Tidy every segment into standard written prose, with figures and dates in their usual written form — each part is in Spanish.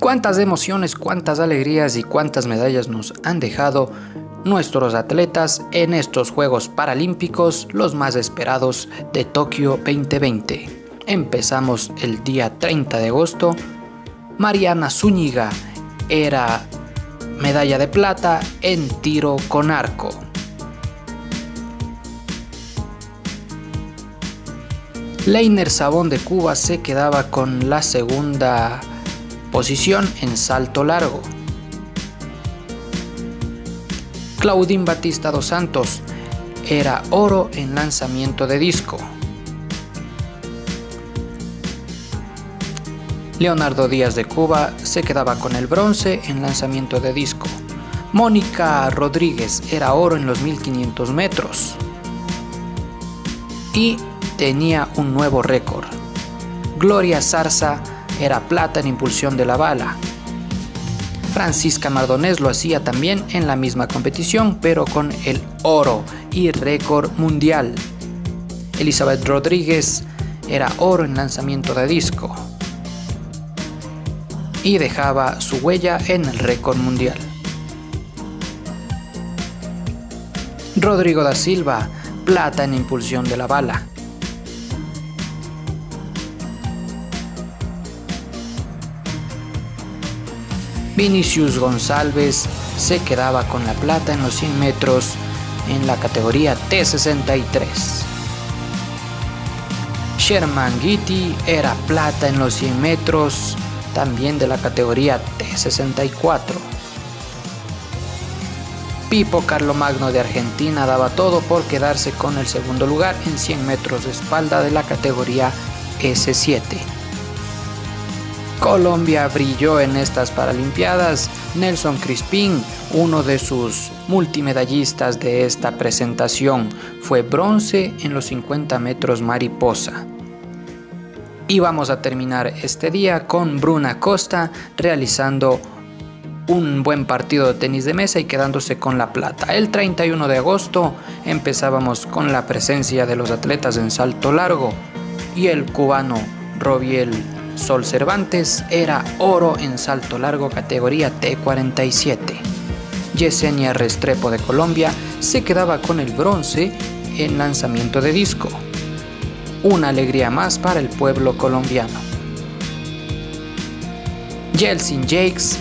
Cuántas emociones, cuántas alegrías y cuántas medallas nos han dejado nuestros atletas en estos Juegos Paralímpicos, los más esperados de Tokio 2020. Empezamos el día 30 de agosto. Mariana Zúñiga era medalla de plata en tiro con arco. Leiner Sabón de Cuba se quedaba con la segunda posición en salto largo. Claudine Batista dos Santos era oro en lanzamiento de disco. Leonardo Díaz de Cuba se quedaba con el bronce en lanzamiento de disco. Mónica Rodríguez era oro en los 1500 metros y tenía un nuevo récord. Gloria Zarza era plata en impulsión de la bala. Francisca Mardonés lo hacía también en la misma competición, pero con el oro y récord mundial. Elizabeth Rodríguez era oro en lanzamiento de disco y dejaba su huella en el récord mundial. Rodrigo da Silva, plata en impulsión de la bala. Vinicius González se quedaba con la plata en los 100 metros en la categoría T63. Sherman Gitti era plata en los 100 metros también de la categoría T64. Pipo Carlomagno de Argentina daba todo por quedarse con el segundo lugar en 100 metros de espalda de la categoría S7. Colombia brilló en estas Paralimpiadas. Nelson Crispín, uno de sus multimedallistas de esta presentación, fue bronce en los 50 metros mariposa. Y vamos a terminar este día con Bruna Costa realizando un buen partido de tenis de mesa y quedándose con la plata. El 31 de agosto empezábamos con la presencia de los atletas en salto largo y el cubano Robiel Sol Cervantes era oro en salto largo categoría T47. Yesenia Restrepo de Colombia se quedaba con el bronce en lanzamiento de disco. Una alegría más para el pueblo colombiano. Yeltsin Jakes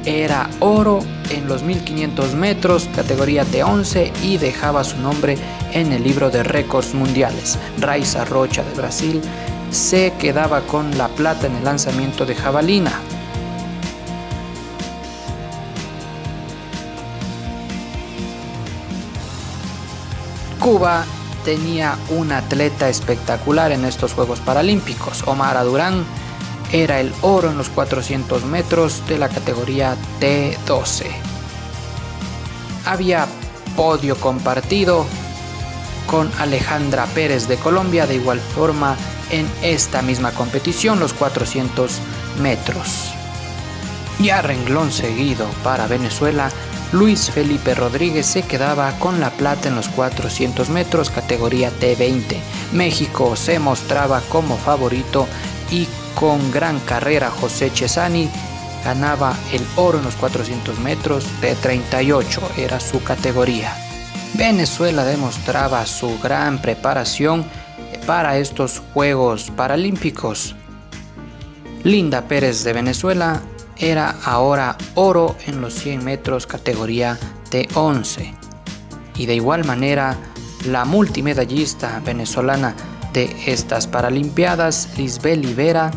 era oro en los 1500 metros categoría T11 y dejaba su nombre en el libro de récords mundiales. Raiza Rocha de Brasil se quedaba con la plata en el lanzamiento de jabalina. Cuba tenía un atleta espectacular en estos Juegos Paralímpicos. Omara Durán era el oro en los 400 metros de la categoría T12. Había podio compartido con Alejandra Pérez de Colombia, de igual forma en esta misma competición, los 400 metros. Y a renglón seguido para Venezuela, Luis Felipe Rodríguez se quedaba con la plata en los 400 metros categoría T20. México se mostraba como favorito y con gran carrera José Chesani ganaba el oro en los 400 metros T38, era su categoría. Venezuela demostraba su gran preparación para estos Juegos Paralímpicos. Linda Pérez de Venezuela era ahora oro en los 100 metros categoría T11. Y de igual manera, la multimedallista venezolana de estas Paralimpiadas, Lisbeth Livera,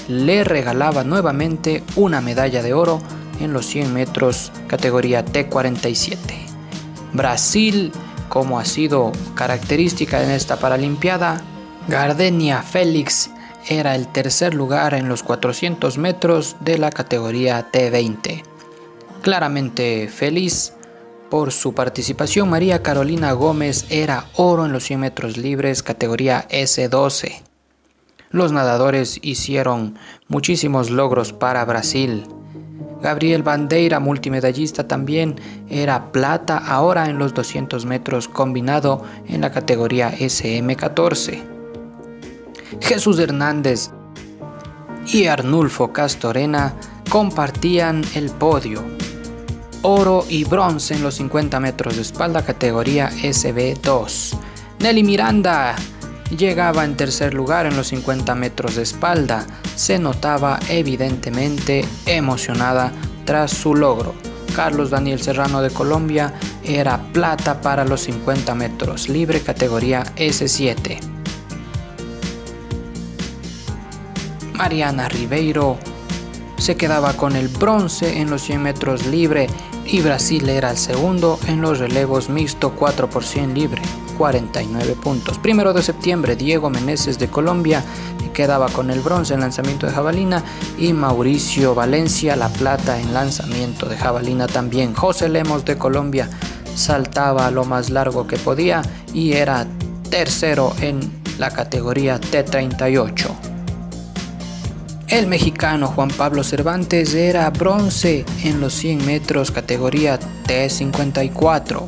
le regalaba nuevamente una medalla de oro en los 100 metros categoría T47. Brasil, como ha sido característica en esta Paralimpiada, Gardenia Félix era el tercer lugar en los 400 metros de la categoría T20. Claramente feliz por su participación, María Carolina Gómez era oro en los 100 metros libres categoría S12. Los nadadores hicieron muchísimos logros para Brasil. Gabriel Bandeira, multimedallista, también era plata ahora en los 200 metros combinado en la categoría SM14. Jesús Hernández y Arnulfo Castorena compartían el podio. Oro y bronce en los 50 metros de espalda categoría SB2. Nelly Miranda llegaba en tercer lugar en los 50 metros de espalda. Se notaba evidentemente emocionada tras su logro. Carlos Daniel Serrano de Colombia era plata para los 50 metros libre categoría S7. Mariana Ribeiro se quedaba con el bronce en los 100 metros libre y Brasil era el segundo en los relevos mixto 4 por 100 libre, 49 puntos. 1 de septiembre, Diego Meneses de Colombia quedaba con el bronce en lanzamiento de jabalina y Mauricio Valencia la plata en lanzamiento de jabalina también. José Lemos de Colombia saltaba lo más largo que podía y era tercero en la categoría T38. El mexicano Juan Pablo Cervantes era bronce en los 100 metros categoría T54.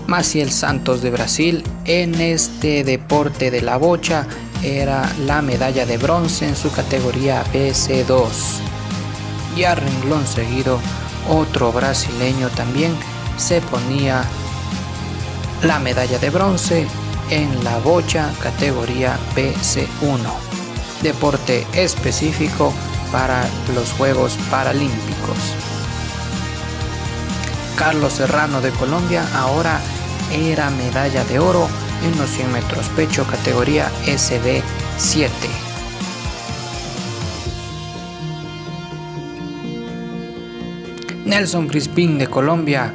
Maciel Santos de Brasil en este deporte de la bocha era la medalla de bronce en su categoría BC2. Y a renglón seguido otro brasileño también se ponía la medalla de bronce en la bocha categoría BC1, deporte específico para los Juegos Paralímpicos. Carlos Serrano de Colombia ahora era medalla de oro en los 100 metros pecho categoría SB7. Nelson Crispín de Colombia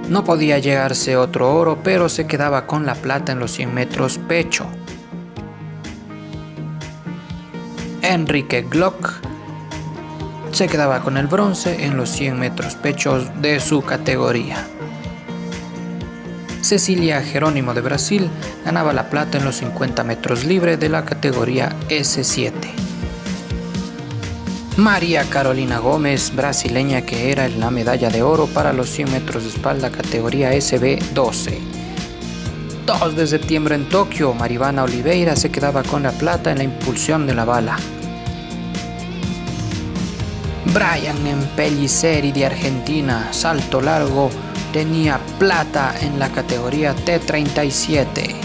no podía llegarse otro oro, pero se quedaba con la plata en los 100 metros pecho. Enrique Glock se quedaba con el bronce en los 100 metros pechos de su categoría. Cecilia Jerónimo de Brasil ganaba la plata en los 50 metros libre de la categoría S7. María Carolina Gómez, brasileña, que era la medalla de oro para los 100 metros de espalda categoría SB12. 2 de septiembre en Tokio, Maribana Oliveira se quedaba con la plata en la impulsión de la bala. Brian Pelliceri de Argentina, salto largo, tenía plata en la categoría T37.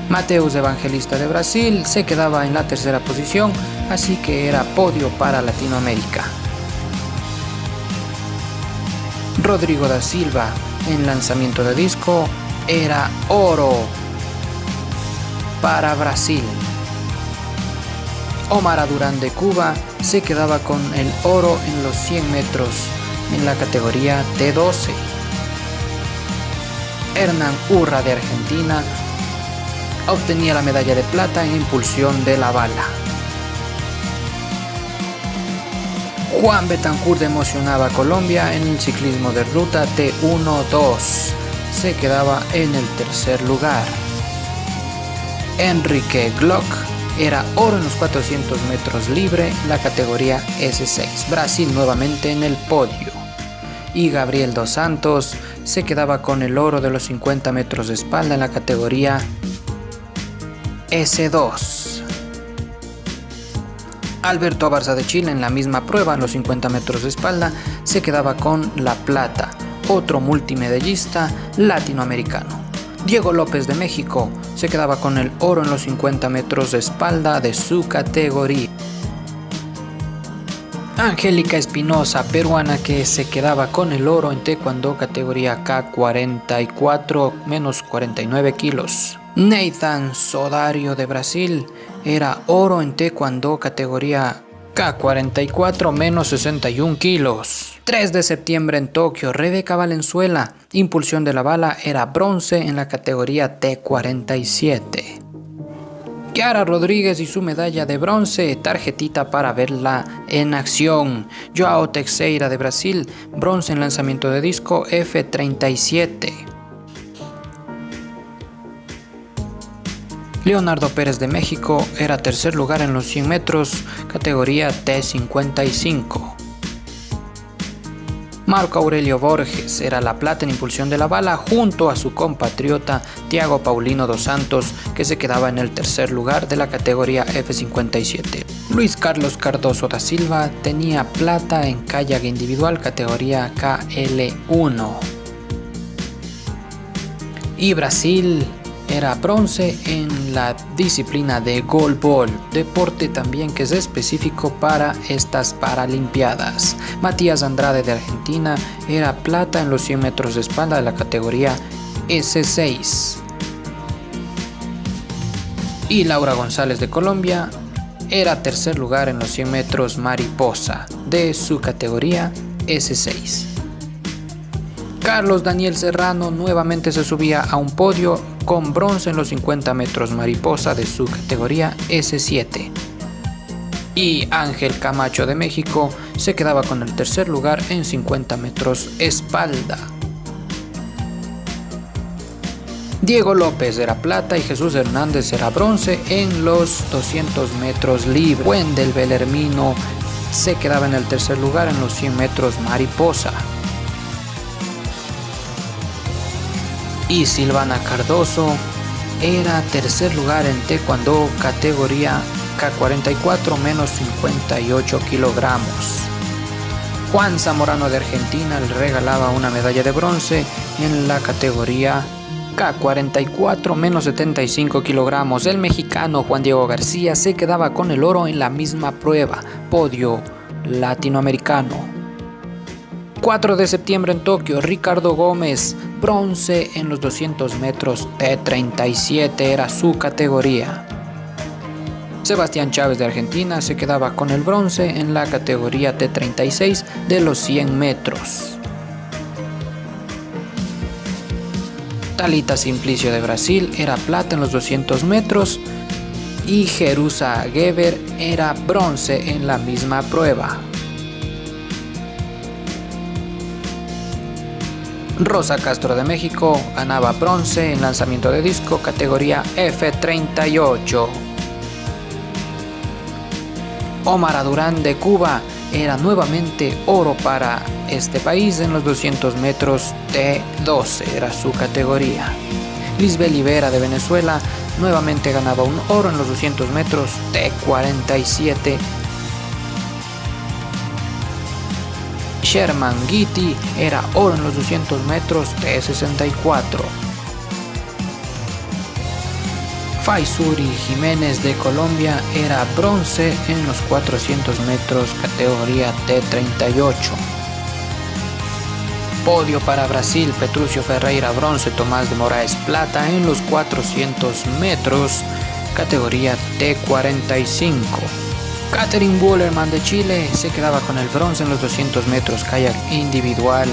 Mateus Evangelista de Brasil se quedaba en la tercera posición, así que era podio para Latinoamérica. Rodrigo da Silva en lanzamiento de disco era oro para Brasil. Omar Durán de Cuba se quedaba con el oro en los 100 metros en la categoría T12. Hernán Urra de Argentina obtenía la medalla de plata en impulsión de la bala. Juan Betancourt emocionaba a Colombia en el ciclismo de ruta T12. Se quedaba en el tercer lugar. Enrique Glock era oro en los 400 metros libre, la categoría S6. Brasil nuevamente en el podio. Y Gabriel Dos Santos se quedaba con el oro de los 50 metros de espalda en la categoría S2. Alberto Abarza de Chile en la misma prueba en los 50 metros de espalda se quedaba con la plata, otro multimedallista latinoamericano. Diego López de México se quedaba con el oro en los 50 metros de espalda de su categoría. Angélica Espinosa, peruana, que se quedaba con el oro en taekwondo categoría K44 menos 49 kilos. Nathan Sodario de Brasil era oro en taekwondo categoría K44 menos 61 kilos. 3 de septiembre en Tokio, Rebeca Valenzuela, impulsión de la bala, era bronce en la categoría T47. Kiara Rodríguez y su medalla de bronce, tarjetita para verla en acción. Joao Teixeira de Brasil, bronce en lanzamiento de disco F37. Leonardo Pérez de México era tercer lugar en los 100 metros, categoría T55. Marco Aurelio Borges era la plata en impulsión de la bala junto a su compatriota Thiago Paulino dos Santos, que se quedaba en el tercer lugar de la categoría F57. Luis Carlos Cardoso da Silva tenía plata en kayak individual categoría KL1. Y Brasil era bronce en la disciplina de goalball, deporte también que es específico para estas Paralimpiadas. Matías Andrade de Argentina era plata en los 100 metros de espalda de la categoría S6. Y Laura González de Colombia era tercer lugar en los 100 metros mariposa de su categoría S6. Carlos Daniel Serrano nuevamente se subía a un podio con bronce en los 50 metros mariposa de su categoría S7. Y Ángel Camacho de México se quedaba con el tercer lugar en 50 metros espalda. Diego López era plata y Jesús Hernández era bronce en los 200 metros libre. Wendel Belhermino se quedaba en el tercer lugar en los 100 metros mariposa. Y Silvana Cardoso era tercer lugar en taekwondo categoría K44 menos 58 kilogramos. Juan Zamorano de Argentina le regalaba una medalla de bronce en la categoría K44 menos 75 kilogramos. El mexicano Juan Diego García se quedaba con el oro en la misma prueba, podio latinoamericano. 4 de septiembre en Tokio, Ricardo Gómez, bronce en los 200 metros T37 era su categoría. Sebastián Chávez de Argentina se quedaba con el bronce en la categoría T36 de los 100 metros. Thalita Simplicio de Brasil era plata en los 200 metros y Jerusa Geber era bronce en la misma prueba. Rosa Castro de México ganaba bronce en lanzamiento de disco categoría F38. Omar Durán de Cuba era nuevamente oro para este país en los 200 metros T12, era su categoría. Lisbeth Rivera de Venezuela nuevamente ganaba un oro en los 200 metros T47. Sherman Gitti era oro en los 200 metros T64. Faisuri Jiménez de Colombia era bronce en los 400 metros categoría T38. Podio para Brasil, Petrucio Ferreira bronce, Tomás de Moraes plata en los 400 metros categoría T45. Catherine Bullerman de Chile se quedaba con el bronce en los 200 metros kayak individual.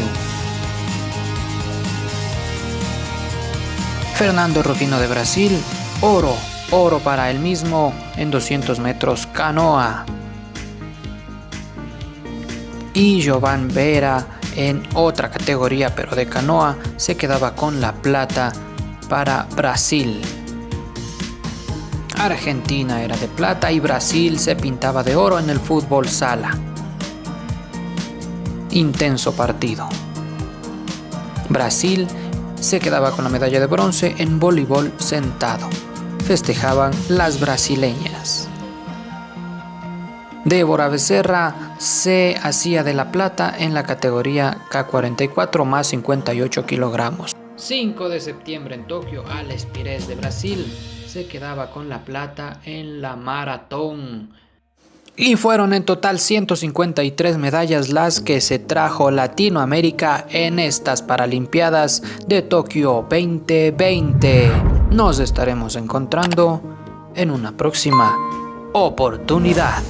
Fernando Rufino de Brasil, oro para él mismo en 200 metros canoa. Y Jovan Vera en otra categoría pero de canoa se quedaba con la plata para Brasil. Argentina era de plata y Brasil se pintaba de oro en el fútbol sala. Intenso partido. Brasil se quedaba con la medalla de bronce en voleibol sentado. Festejaban las brasileñas. Débora Becerra se hacía de la plata en la categoría K44 más 58 kilogramos. 5 de septiembre en Tokio, Alex Pires de Brasil se quedaba con la plata en la maratón. Y fueron en total 153 medallas las que se trajo Latinoamérica en estas Paralimpiadas de Tokio 2020. Nos estaremos encontrando en una próxima oportunidad.